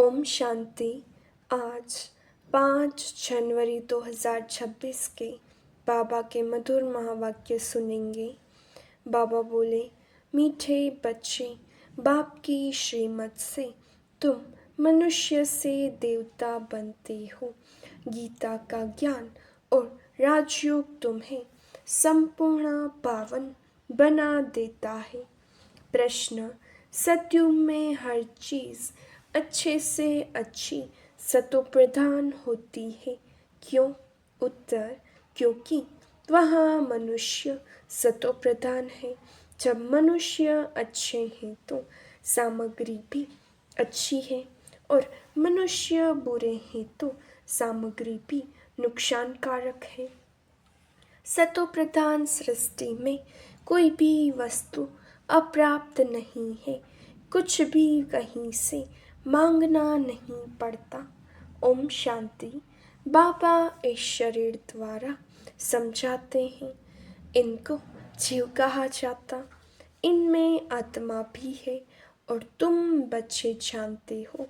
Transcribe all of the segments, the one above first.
ओम शांति। आज 5 जनवरी 2026 के बाबा के मधुर महावाक्य सुनेंगे। बाबा बोले, मीठे बच्चे, बाप की श्रीमत से तुम मनुष्य से देवता बनते हो। गीता का ज्ञान और राजयोग तुम्हें संपूर्ण पावन बना देता है। प्रश्न, सतयुग में हर चीज़ अच्छे से अच्छी सतोप्रधान होती है, क्यों? उत्तर, क्योंकि वहाँ मनुष्य सतोप्रधान है। जब मनुष्य अच्छे हैं तो सामग्री भी अच्छी है, और मनुष्य बुरे हैं तो सामग्री भी नुकसानकारक है। सतोप्रधान सृष्टि में कोई भी वस्तु अप्राप्त नहीं है, कुछ भी कहीं से मांगना नहीं पड़ता। ओम शांति। बाबा इस शरीर द्वारा समझाते हैं, इनको जीव कहा जाता, इनमें आत्मा भी है, और तुम बच्चे जानते हो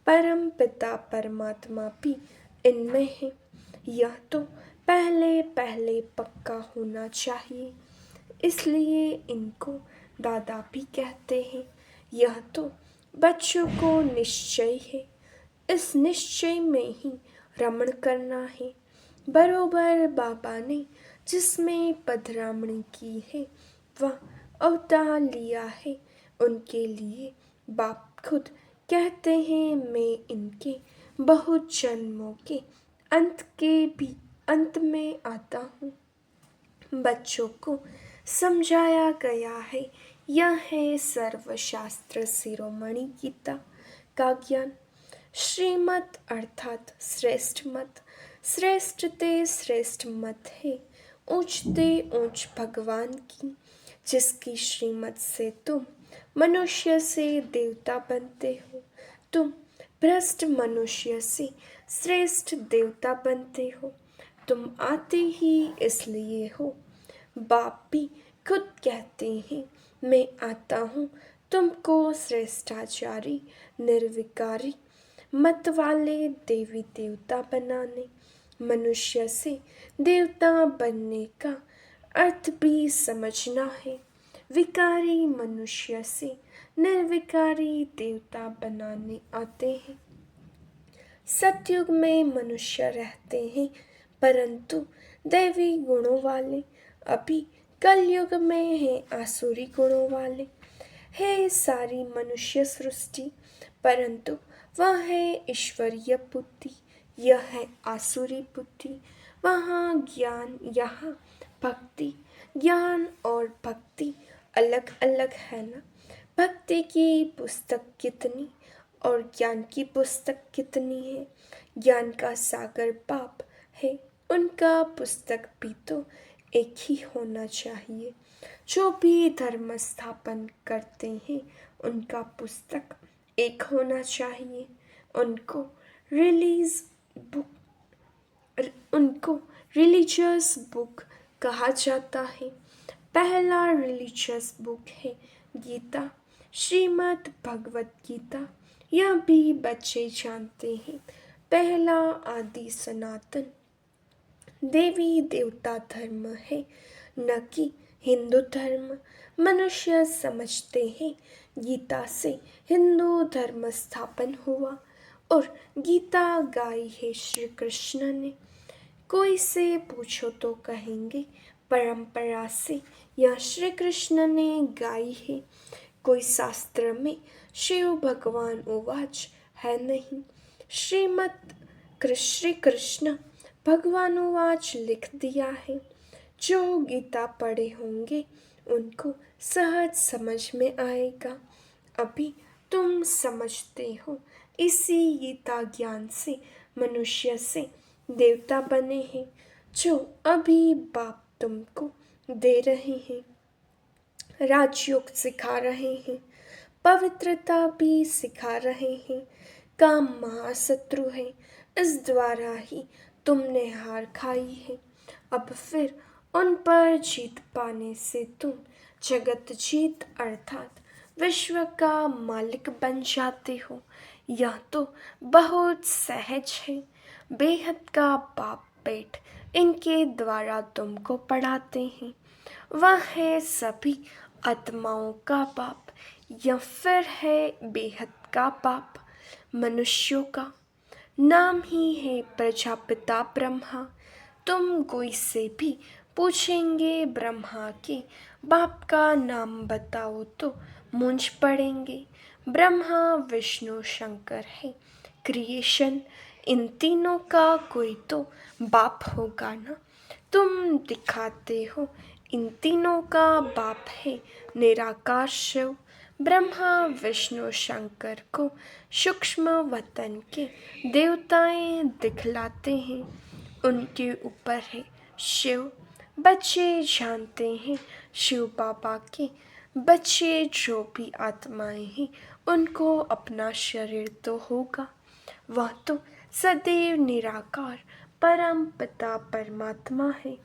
परम पिता परमात्मा भी इनमें है। यह तो पहले पहले पक्का होना चाहिए, इसलिए इनको दादा भी कहते हैं। यह तो बच्चों को निश्चय है, इस निश्चय में ही रमण करना है। बरोबर बाबा ने जिसमें पधरामणी की है वह अवतार लिया है, उनके लिए बाप खुद कहते हैं, मैं इनके बहुत जन्मों के अंत में आता हूँ। बच्चों को समझाया गया है, यह है सर्वशास्त्र शिरोमणि गीता का ज्ञान। श्रीमत अर्थात श्रेष्ठ मत, श्रेष्ठ ते श्रेष्ठ मत है, ऊंचते ऊंच भगवान की, जिसकी श्रीमत से तुम मनुष्य से देवता बनते हो। तुम भ्रष्ट मनुष्य से श्रेष्ठ देवता बनते हो। तुम आते ही इसलिए हो। बाप भी खुद कहते हैं, मैं आता हूँ तुमको श्रेष्ठाचारी निर्विकारी मत वाले देवी देवता बनाने। मनुष्य से देवता बनने का अर्थ भी समझना है। विकारी मनुष्य से निर्विकारी देवता बनाने आते हैं। सतयुग में मनुष्य रहते हैं, परंतु दैवी गुणों वाले। अभी कलयुग में है आसुरी गुणों वाले। है सारी मनुष्य सृष्टि, परंतु वह है ईश्वरीय बुद्धि, यह है आसुरी बुद्धि। वहाँ ज्ञान, यहाँ भक्ति। ज्ञान और भक्ति अलग अलग है ना। भक्ति की पुस्तक कितनी और ज्ञान की पुस्तक कितनी है। ज्ञान का सागर बाप है, उनका पुस्तक भी तो एक ही होना चाहिए। जो भी धर्म स्थापन करते हैं उनका पुस्तक एक होना चाहिए। उनको रिलीजियस बुक कहा जाता है। पहला रिलीजियस बुक है गीता, श्रीमद् भगवत गीता। यह भी बच्चे जानते हैं। पहला आदि सनातन देवी देवता धर्म है, न कि हिंदू धर्म। मनुष्य समझते हैं गीता से हिंदू धर्म स्थापन हुआ, और गीता गाई है श्री कृष्ण ने। कोई से पूछो तो कहेंगे परंपरा से यह श्री कृष्ण ने गाई है। कोई शास्त्र में शिव भगवान उवाच है नहीं। श्री कृष्ण भगवान उवाच लिख दिया है। जो गीता पढ़े होंगे उनको सहज समझ में आएगा। अभी तुम समझते हो, इसी गीता ज्ञान से मनुष्य से देवता बने हैं, जो अभी बाप तुमको दे रहे हैं। राजयोग सिखा रहे हैं, पवित्रता भी सिखा रहे हैं। काम महाशत्रु है, इस द्वारा ही तुमने हार खाई है। अब फिर उन पर जीत पाने से तुम जगत जीत अर्थात विश्व का मालिक बन जाते हो। यह तो बहुत सहज है। बेहद का बाप पेट इनके द्वारा तुमको पढ़ाते हैं। वह है सभी आत्माओं का बाप या फिर है बेहद का बाप मनुष्यों का। नाम ही है प्रजापिता ब्रह्मा। तुम कोई से भी पूछेंगे ब्रह्मा के बाप का नाम बताओ तो मूंझ पड़ेंगे। ब्रह्मा विष्णु शंकर है क्रिएशन। इन तीनों का कोई तो बाप होगा ना। तुम दिखाते हो इन तीनों का बाप है निराकार शिव। ब्रह्मा विष्णु शंकर को सूक्ष्म वतन के देवताएं दिखलाते हैं। उनके ऊपर है शिव। बच्चे जानते हैं शिव बाबा के। बच्चे जो भी आत्माएं हैं उनको अपना शरीर तो होगा। वह तो सदैव निराकार परम पिता परमात्मा है।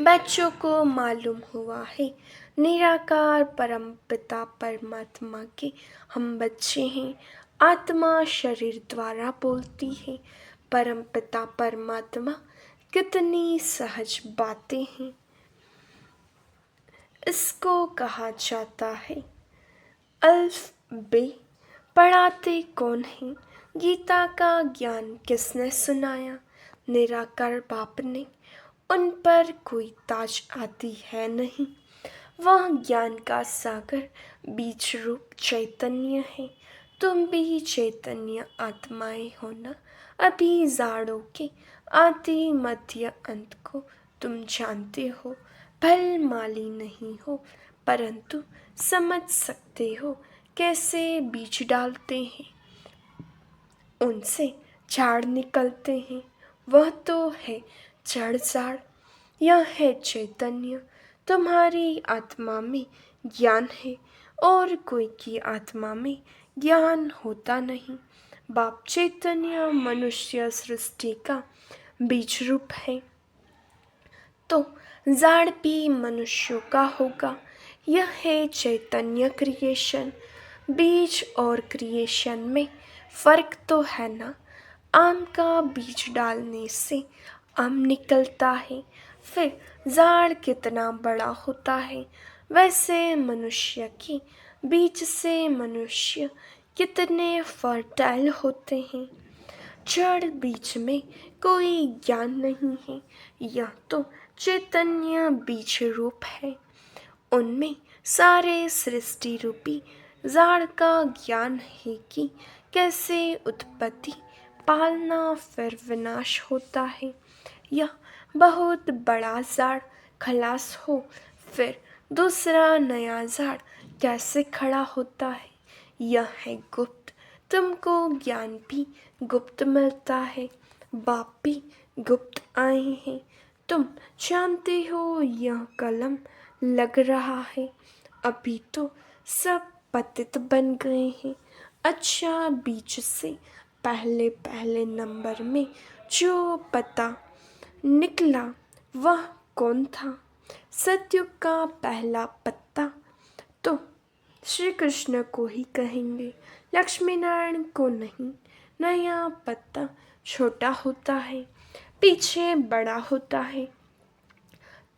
बच्चों को मालूम हुआ है निराकार परम पिता परमात्मा के हम बच्चे हैं। आत्मा शरीर द्वारा बोलती है। परम पिता परमात्मा कितनी सहज बातें हैं। इसको कहा जाता है अल्फ बे। पढ़ाते कौन है? गीता का ज्ञान किसने सुनाया? निराकार बाप ने। उन पर कोई ताज आती है नहीं। वह ज्ञान का सागर बीज रूप चैतन्य है। तुम भी चैतन्य आत्माएं हो ना। अभी जाड़ों के आदि मध्य अंत को तुम जानते हो। भल माली नहीं हो परंतु समझ सकते हो कैसे बीज डालते हैं। उनसे झाड़ निकलते हैं। वह तो है जड़ झाड़। यह है चैतन्य। तुम्हारी आत्मा में ज्ञान है और कोई की आत्मा में ज्ञान होता नहीं। बाप चैतन्य मनुष्य सृष्टि का बीज रूप है तो झाड़ भी मनुष्यों का होगा। यह है चैतन्य क्रिएशन। बीज और क्रिएशन में फर्क तो है ना। आम का बीज डालने से आम निकलता है। फिर झाड़ कितना बड़ा होता है। वैसे मनुष्य के बीज से मनुष्य कितने फर्टाइल होते हैं। जड़ बीज में कोई ज्ञान नहीं है। यह तो चैतन्य बीज रूप है। उनमें सारे सृष्टि रूपी झाड़ का ज्ञान है कि कैसे उत्पत्ति पालना फिर विनाश होता है। यह बहुत बड़ा झाड़ खलास हो फिर दूसरा नया झाड़ कैसे खड़ा होता है। यह है गुप्त। तुमको ज्ञान भी गुप्त मिलता है। बाप भी गुप्त आए हैं। तुम जानते हो यह कलम लग रहा है। अभी तो सब पतित बन गए हैं। अच्छा बीच से पहले पहले नंबर में जो पता निकला वह कौन था? सतयुग का पहला पत्ता तो श्री कृष्ण को ही कहेंगे। लक्ष्मी नारायण को नहीं। नया पत्ता छोटा होता है पीछे बड़ा होता है।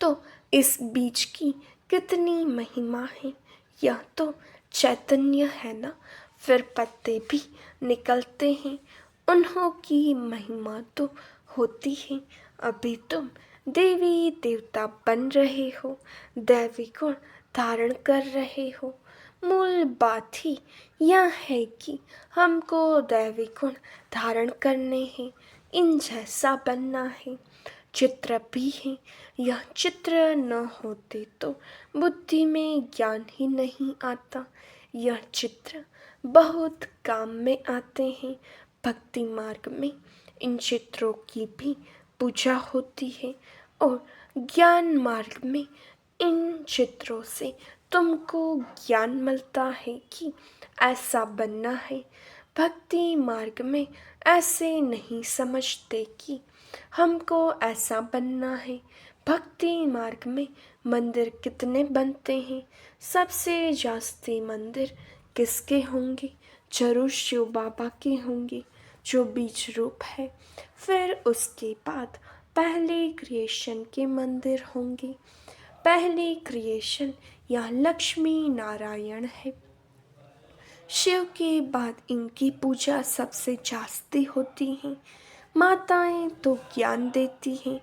तो इस बीज की कितनी महिमा है। यह तो चैतन्य है ना। फिर पत्ते भी निकलते हैं। उन्हों की महिमा तो होती है। अभी तुम देवी देवता बन रहे हो। दैवी गुण धारण कर रहे हो। मूल बात ही यह है कि हमको दैवी गुण धारण करने हैं। इन जैसा बनना है। चित्र भी है। यह चित्र न होते तो बुद्धि में ज्ञान ही नहीं आता। यह चित्र बहुत काम में आते हैं। भक्ति मार्ग में इन चित्रों की भी पूजा होती है और ज्ञान मार्ग में इन चित्रों से तुमको ज्ञान मिलता है कि ऐसा बनना है। भक्ति मार्ग में ऐसे नहीं समझते कि हमको ऐसा बनना है। भक्ति मार्ग में मंदिर कितने बनते हैं। सबसे जास्ती मंदिर किसके होंगे? जरूर शिव बाबा के होंगे जो बीज रूप है। फिर उसके बाद पहले क्रिएशन के मंदिर होंगे। पहले क्रिएशन या लक्ष्मी नारायण है। शिव के बाद इनकी पूजा सबसे जास्ती होती है। माताएं तो ज्ञान देती हैं,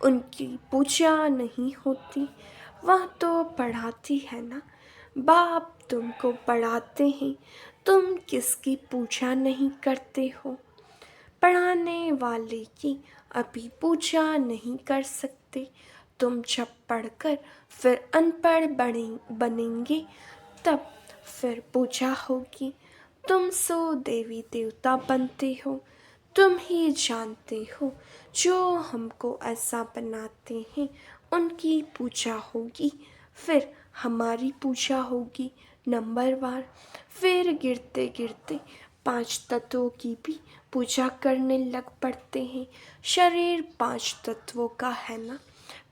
उनकी पूजा नहीं होती। वह तो पढ़ाती है ना। बाप तुमको पढ़ाते हैं, तुम किसकी पूजा नहीं करते हो। पढ़ाने वाले की अभी पूजा नहीं कर सकते। तुम जब पढ़कर फिर अनपढ़ बनेंगे तब फिर पूजा होगी। तुम सो देवी देवता बनते हो। तुम ही जानते हो जो हमको ऐसा बनाते हैं उनकी पूजा होगी। फिर हमारी पूजा होगी नंबरवार। फिर गिरते गिरते 5 तत्वों की भी पूजा करने लग पड़ते हैं। शरीर 5 तत्वों का है ना।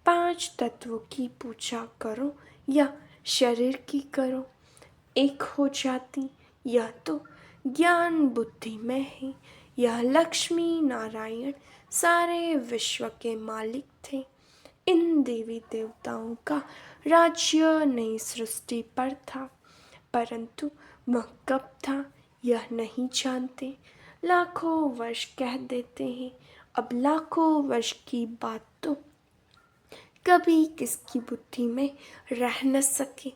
5 तत्वों की पूजा करो या शरीर की करो, एक हो जाती। यह तो ज्ञान बुद्धि में है। यह लक्ष्मी नारायण सारे विश्व के मालिक थे। इन देवी देवताओं का राज्य नई सृष्टि पर था, परंतु वह कब था यह नहीं जानते। लाखों वर्ष कह देते हैं। अब लाखों वर्ष की बात तो कभी किसकी बुद्धि में रह न सके।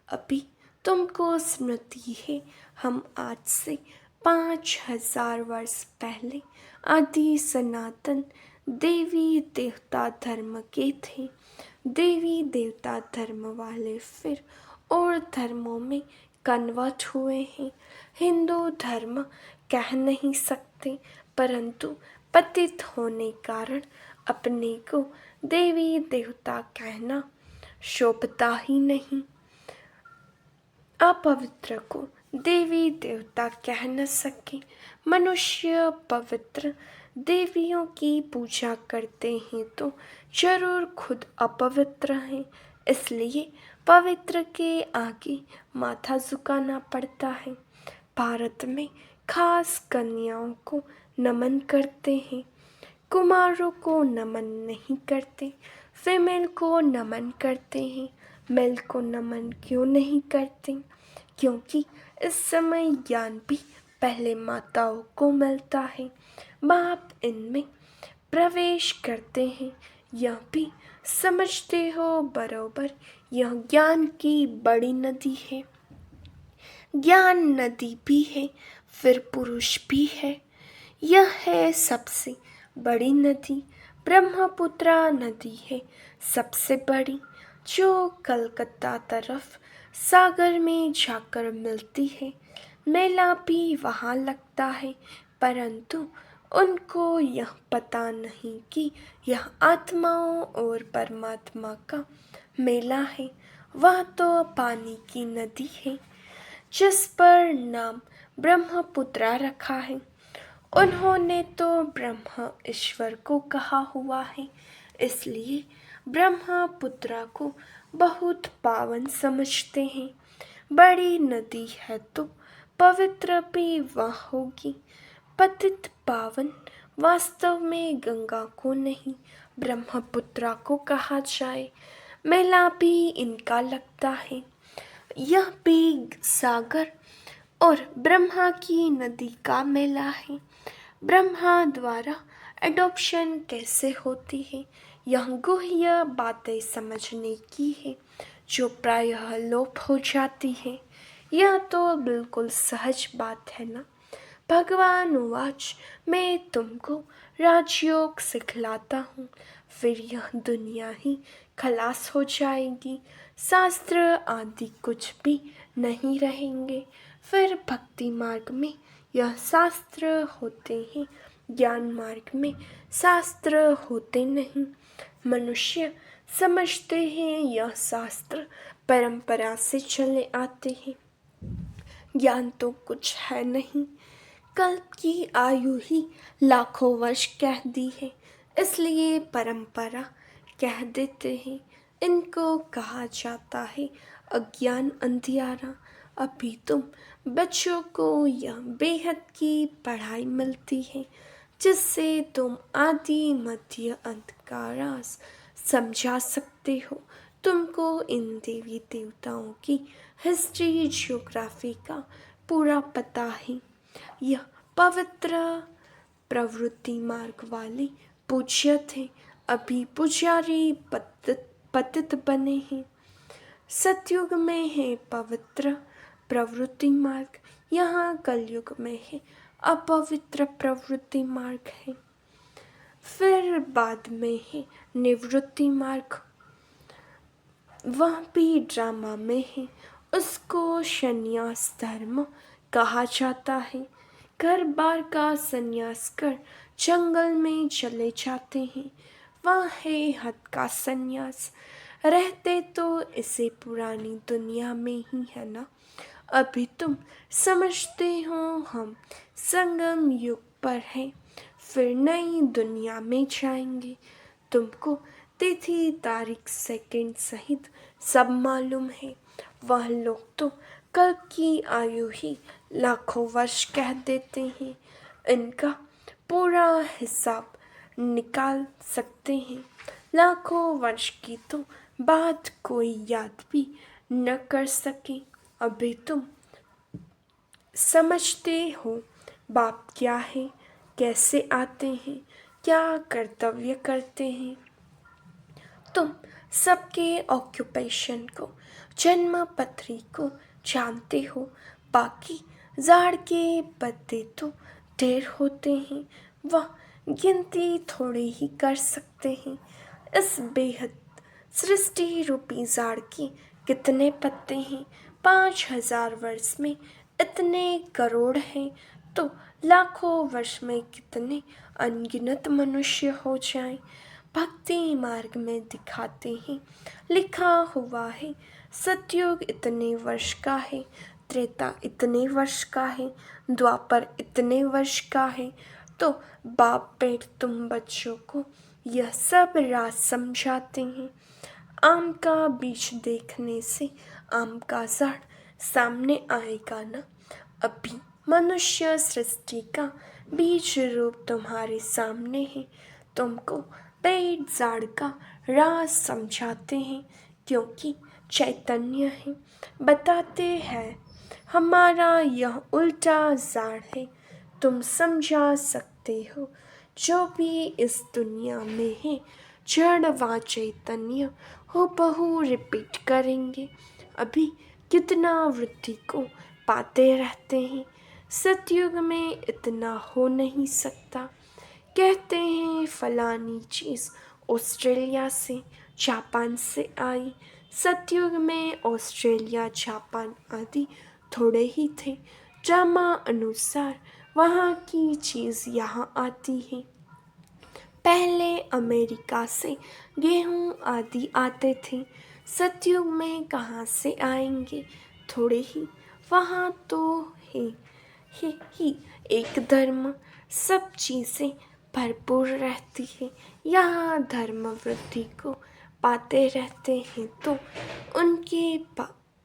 अभी तुमको स्मृति है, हम आज से 5000 वर्ष पहले आदि सनातन देवी देवता धर्म के थे। देवी देवता धर्म वाले फिर और धर्मों में कन्वर्ट हुए हैं। हिंदू धर्म कह नहीं सकते, परंतु पतित होने कारण अपने को देवी देवता कहना शोभता ही नहीं। अपवित्र को देवी देवता कह न सके। मनुष्य पवित्र देवियों की पूजा करते हैं तो जरूर खुद अपवित्र हैं, इसलिए पवित्र के आगे माथा झुकाना पड़ता है। भारत में खास कन्याओं को नमन करते हैं, कुमारों को नमन नहीं करते। फीमेल को नमन करते हैं, मेल को नमन क्यों नहीं करते? क्योंकि इस समय ज्ञान भी पहले माताओं को मिलता है। बाप इनमें प्रवेश करते हैं। यह भी समझते हो बरोबर, यह ज्ञान की बड़ी नदी है। ज्ञान नदी भी है, फिर पुरुष भी है। यह है सबसे बड़ी नदी। ब्रह्मपुत्रा नदी है सबसे बड़ी, जो कलकत्ता तरफ सागर में जाकर मिलती है। मेला भी वहाँ लगता है, परंतु उनको यह पता नहीं कि यह आत्माओं और परमात्मा का मेला है। वह तो पानी की नदी है जिस पर नाम ब्रह्मपुत्रा रखा है। उन्होंने तो ब्रह्मा ईश्वर को कहा हुआ है, इसलिए ब्रह्मपुत्रा को बहुत पावन समझते हैं। बड़ी नदी है तो पवित्र भी वह होगी। पतित पावन वास्तव में गंगा को नहीं ब्रह्मपुत्रा को कहा जाए। मेला भी इनका लगता है। यह भी सागर और ब्रह्मा की नदी का मेला है। ब्रह्मा द्वारा एडॉप्शन कैसे होती है, यह गुह्य बातें समझने की है जो प्रायः लोप हो जाती है। यह तो बिल्कुल सहज बात है ना। भगवान वाच, मैं तुमको राजयोग सिखलाता हूँ, फिर यह दुनिया ही खलास हो जाएगी। शास्त्र आदि कुछ भी नहीं रहेंगे। फिर भक्ति मार्ग में यह शास्त्र होते हैं, ज्ञान मार्ग में शास्त्र होते नहीं। मनुष्य समझते हैं यह शास्त्र परंपरा से चले आते हैं। ज्ञान तो कुछ है नहीं। कल्प की आयु ही लाखों वर्ष कह दी है, इसलिए परंपरा कह देते हैं। इनको कहा जाता है अज्ञान अंधियारा। अभी तुम बच्चों को यह बेहद की पढ़ाई मिलती है जिससे तुम आदि मध्य अंत का राज समझा सकते हो। तुमको इन देवी देवताओं की हिस्ट्री ज्योग्राफी का पूरा पता है। यह पवित्र प्रवृत्ति मार्ग वाले पूज्य थे, अभी पुजारी पतित बने हैं। सतयुग में है पवित्र प्रवृत्ति मार्ग, यहाँ कलयुग में है अपवित्र प्रवृत्ति मार्ग है। फिर बाद में है निवृत्ति मार्ग, वह भी ड्रामा में है, उसको संन्यास धर्म कहा जाता है। घर बार का संन्यास कर जंगल में चले जाते हैं, वह है हद का संन्यास। रहते तो इसे पुरानी दुनिया में ही है ना। अभी तुम समझते हो हम संगम युग पर हैं, फिर नई दुनिया में जाएंगे। तुमको तिथि तारीख सेकंड सहित सब मालूम है। वह लोग तो कल की आयु ही लाखों वर्ष कह देते हैं, इनका पूरा हिसाब निकाल सकते हैं। लाखों वर्ष की तो बात कोई याद भी न कर सके। अभी तुम समझते हो बाप क्या है, कैसे आते हैं, क्या कर्तव्य करते हैं। तुम सबके ऑक्यूपेशन को, जन्म पत्री को जानते हो, बाकी जाड़ के पत्ते तो ढेर होते हैं, वह गिनती थोड़े ही कर सकते हैं। इस बेहद सृष्टि रूपी जाड़ के कितने पत्ते हैं? 5,000 वर्ष में इतने करोड़ हैं, तो लाखों वर्ष में कितने अनगिनत मनुष्य हो जाएं। भक्ति मार्ग में दिखाते हैं, लिखा हुआ है सतयुग इतने वर्ष का है, त्रेता इतने वर्ष का है, द्वापर इतने वर्ष का है। तो बाप पेट तुम बच्चों को यह सब राज समझाते हैं। आम का बीज देखने से आम का झाड़ सामने आएगा ना। अभी मनुष्य सृष्टि का बीज रूप तुम्हारे सामने है, तुमको पेट झाड़ का राज समझाते हैं, क्योंकि चैतन्य है। बताते हैं हमारा यह उल्टा झाड़ है, तुम समझा सकते हो। जो भी इस दुनिया में है जड़ व चैतन्य हूबहू रिपीट करेंगे। अभी कितना वृद्धि को पाते रहते हैं, सतयुग में इतना हो नहीं सकता। कहते हैं फलानी चीज़ ऑस्ट्रेलिया से जापान से आई, सतयुग में ऑस्ट्रेलिया जापान आदि थोड़े ही थे। ड्रामा अनुसार वहाँ की चीज़ यहाँ आती है। पहले अमेरिका से गेहूं आदि आते थे, सतयुग में कहाँ से आएंगे? थोड़े ही। वहाँ तो है ही एक धर्म, सब चीज़ें भरपूर रहती है। यहाँ धर्म वृद्धि को पाते रहते हैं, तो उनके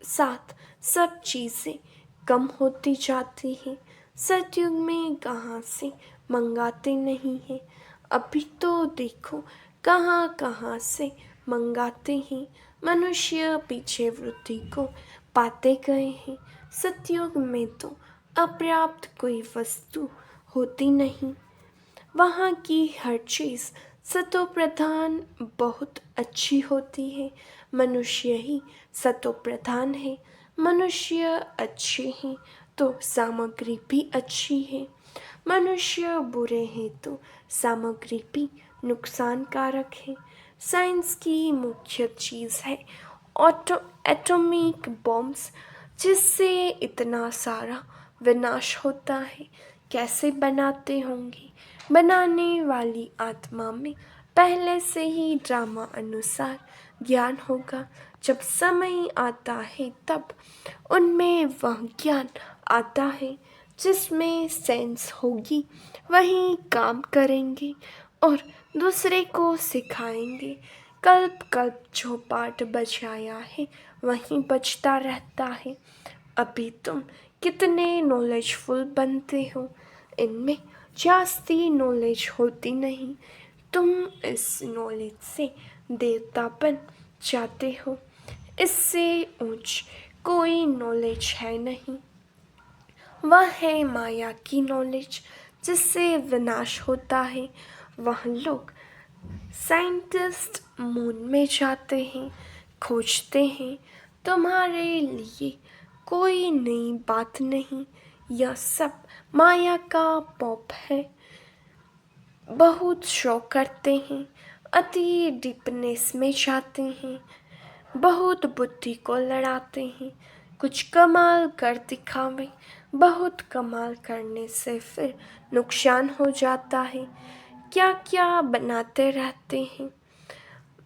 साथ सब चीज़ें कम होती जाती हैं। सतयुग में कहाँ से मंगाते नहीं हैं। अभी तो देखो कहाँ कहाँ से मंगाते हैं। मनुष्य पीछे वृद्धि को पाते गए हैं। सतयुग में तो अपर्याप्त कोई वस्तु होती नहीं, वहाँ की हर चीज़ सतो प्रधान बहुत अच्छी होती है। मनुष्य ही सतो प्रधान है। मनुष्य अच्छे हैं तो सामग्री भी अच्छी है। मनुष्य बुरे हैं तो सामग्री भी नुकसानकारक है। साइंस की मुख्य चीज़ है एटॉमिक बॉम्ब्स, जिससे इतना सारा विनाश होता है। कैसे बनाते होंगे? बनाने वाली आत्मा में पहले से ही ड्रामा अनुसार ज्ञान होगा। जब समय आता है तब उनमें वह ज्ञान आता है जिसमें सेंस होगी, वही काम करेंगे और दूसरे को सिखाएंगे। कल्प कल्प जो पाठ बजाया है वहीं बजता रहता है। अभी तुम कितने नॉलेजफुल बनते हो, इनमें जास्ती नॉलेज होती नहीं। तुम इस नॉलेज से देवता बन जाते हो। इससे ऊंच कोई नॉलेज है नहीं। वह है माया की नॉलेज जिससे विनाश होता है। वह लोग साइंटिस्ट मून में जाते हैं, खोजते हैं। तुम्हारे लिए कोई नई बात नहीं। यह सब माया का पॉप है। बहुत शो करते हैं, अति डीपनेस में जाते हैं, बहुत बुद्धि को लड़ाते हैं, कुछ कमाल कर दिखावे। बहुत कमाल करने से फिर नुकसान हो जाता है। क्या क्या बनाते रहते हैं,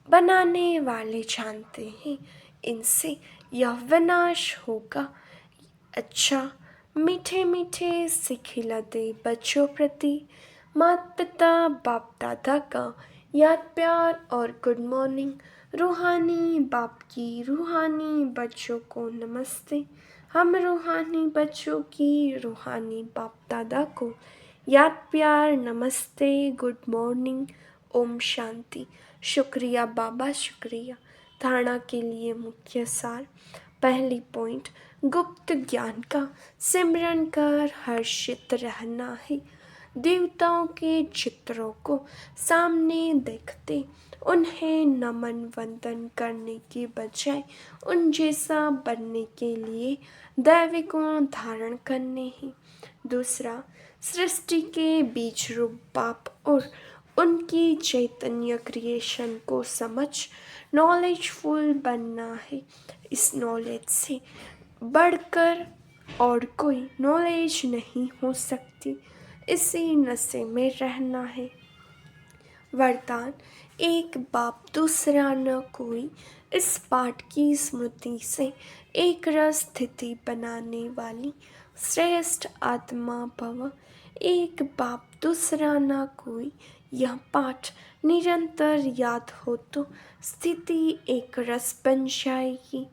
बनाने वाले जानते हैं इनसे यह विनाश होगा। अच्छा, मीठे मीठे से खिलाते बच्चों प्रति माता पिता बाप दादा का याद प्यार और गुड मॉर्निंग। रूहानी बाप की रूहानी बच्चों को नमस्ते। हम रूहानी बच्चों की रूहानी बाप दादा को याद प्यार नमस्ते गुड मॉर्निंग। ओम शांति। शुक्रिया बाबा, शुक्रिया। धारणा के लिए मुख्य सार। पहली पॉइंट, गुप्त ज्ञान का सिमरन कर हर्षित रहना है। देवताओं के चित्रों को सामने देखते उन्हें नमन वंदन करने के बजाय उन जैसा बनने के लिए दैवी गुण धारण करने हैं। दूसरा, सृष्टि के बीज रूप बाप और उनकी चैतन्य क्रिएशन को समझ नॉलेजफुल बनना है। इस नॉलेज से बढ़कर और कोई नॉलेज नहीं हो सकती। इसी नशे में रहना है। वरदान, एक बाप दूसरा न कोई। इस पाठ की स्मृति से एक रस स्थिति बनाने वाली श्रेष्ठ आत्मा भव। एक बाप दूसरा न कोई। यह पाठ निरंतर याद हो तो स्थिति एक रस बन जाएगी।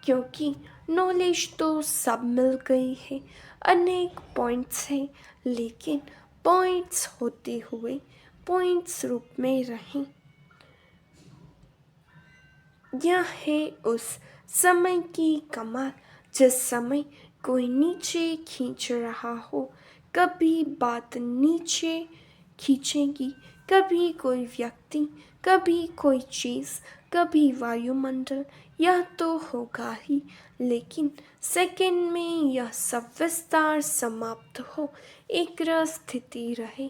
क्योंकि नॉलेज तो सब मिल गई है, अनेक पॉइंट्स हैं, लेकिन पॉइंट्स होते हुए पॉइंट्स रूप में रहें। यह है उस समय की कमाल जिस समय कोई नीचे खींच रहा हो। कभी बात नीचे खींचेगी, कभी कोई व्यक्ति, कभी कोई चीज़, कभी वायुमंडल। यह तो होगा ही, लेकिन सेकंड में यह सब विस्तार समाप्त हो, एक स्थिति रहे,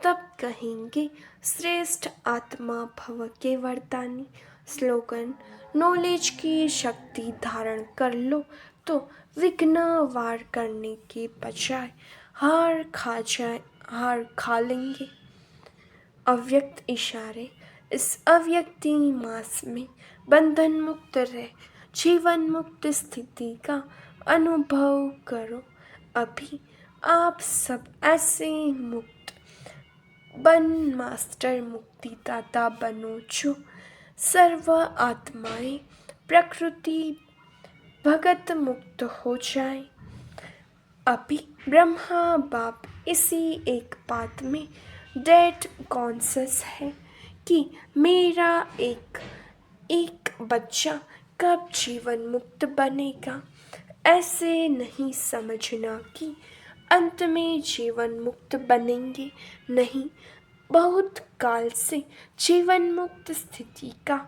तब कहेंगे श्रेष्ठ आत्मा भव के वरदानी। स्लोगन, नॉलेज की शक्ति धारण कर लो तो विघ्न वार करने के बजाय हार खा लेंगे। अव्यक्त इशारे, इस अव्यक्ति मास में बंधन मुक्त रह जीवन मुक्त स्थिति का अनुभव करो। अभी आप सब ऐसे मुक्त बन मास्टर मुक्तिदाता बनो जो सर्व आत्माएं प्रकृति भगत मुक्त हो जाए। अभी ब्रह्मा बाप इसी एक बात में डेट कॉन्शियस है कि मेरा एक एक बच्चा कब जीवन मुक्त बनेगा। ऐसे नहीं समझना कि अंत में जीवन मुक्त बनेंगे, नहीं, बहुत काल से जीवन मुक्त स्थिति का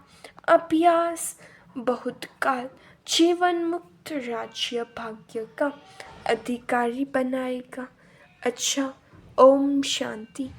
अभ्यास, बहुत काल जीवन मुक्त राज्य भाग्य का अधिकारी बनाएगा। अच्छा, ओम शांति।